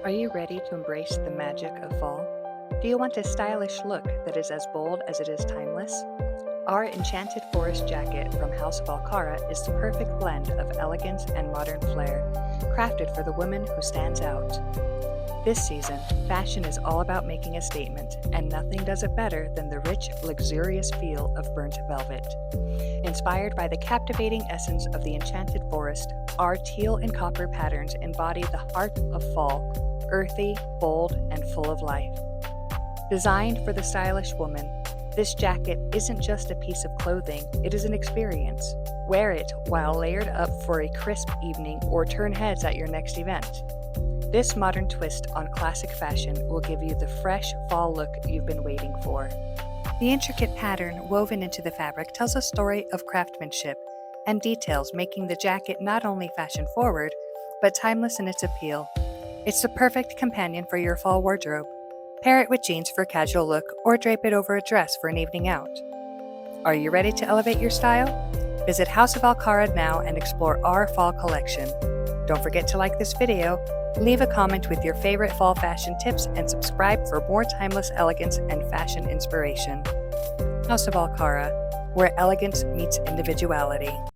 Are you ready to embrace the magic of fall? Do you want a stylish look that is as bold as it is timeless? Our Enchanted Forest Jacket from House of Alkara is the perfect blend of elegance and modern flair, crafted for the woman who stands out. This season, fashion is all about making a statement, and nothing does it better than the rich, luxurious feel of burnt velvet. Inspired by the captivating essence of the Enchanted Forest, our teal and copper patterns embody the heart of fall, earthy, bold, and full of life. Designed for the stylish woman, this jacket isn't just a piece of clothing, it is an experience. Wear it while layered up for a crisp evening or turn heads at your next event. This modern twist on classic fashion will give you the fresh fall look you've been waiting for. The intricate pattern woven into the fabric tells a story of craftsmanship and details, making the jacket not only fashion-forward, but timeless in its appeal. It's the perfect companion for your fall wardrobe. Pair it with jeans for a casual look, or drape it over a dress for an evening out. Are you ready to elevate your style? Visit House of Alkara now and explore our fall collection. Don't forget to like this video, leave a comment with your favorite fall fashion tips, and subscribe for more timeless elegance and fashion inspiration. House of Alkara, where elegance meets individuality.